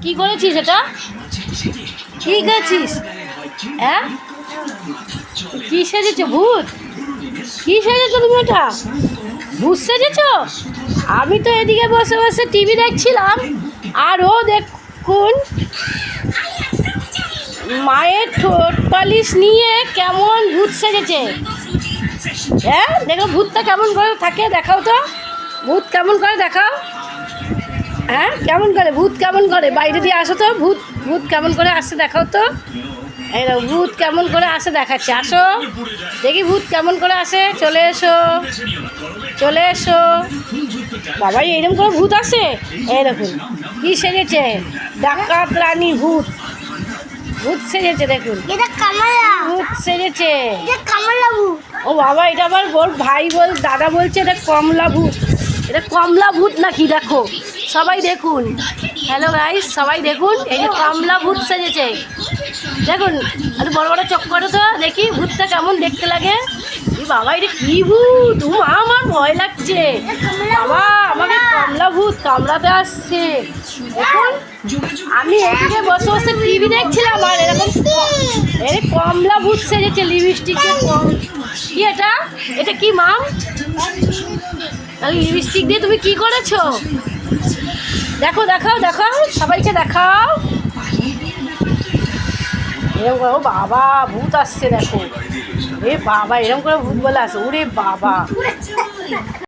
কি করেছিস এটা? কি করেছিস? হ্যাঁ, কি সেজেছো? ভূত? কি সেজেছো তুমি? এটা ভূত সেজেছো? আমি তো এদিকে বসে বসে টিভি দেখছিলাম, আর ও দেখুন মায়ের ঠোঁট পালিশ নিয়ে কেমন ভূত সেজেছে। হ্যাঁ, দেখো ভূতটা কেমন করে থাকে, দেখাও তো। ভূত কেমন করে দেখাও। হ্যাঁ, কেমন করে ভূত কেমন করে? বাইরে দিয়ে আসো তো। ভূত ভূত কেমন করে আসছে দেখাও তো। এই দেখো ভূত কেমন করে আসে দেখাচ্ছে। আসো দেখি ভূত কেমন করে আসে। চলে এসো, চলে এসো। বাবাই এইরকম করে ভূত আসে। এই দেখুন কি সেজেছে, ডাকাত রানী ভূত। ভূত সেজেছে দেখুন, এটা কামলা ভূত সেজেছে। এটা কামলা ভূত। ও বাবা, এটা আবার ওর ভাই দাদা বলছে এটা কমলা ভূত। এটা কমলা ভূত নাকি? দেখো সবাই দেখুন। হ্যালো গাইস, সবাই দেখুন, এই যে কমলা ভূত সেজেছে। দেখুন আর বড় বড় চোখ করে তো, দেখি ভূতটা কেমন দেখতে লাগে। এই বাবা, এটা কি ভূত? আমার ভয় লাগছে। বাবা, আমাকে কমলা ভূত কামড়াতে আসছে। দেখুন আমি এদিকে বসে বসে টিভি দেখছিলাম, আর এরকম কমলা ভূত সেজেছে লিপস্টিকে। কি এটা? এটা কি মাম? তাহলে লিপস্টিক দিয়ে তুমি কি করেছো? দেখো দেখাও, দেখাও সবাইকে দেখাও। এরকম করে, ও বাবা ভূত আসছে দেখো। এ বাবা, এরকম করে ভূত বলে আসে। ওরে বাবা।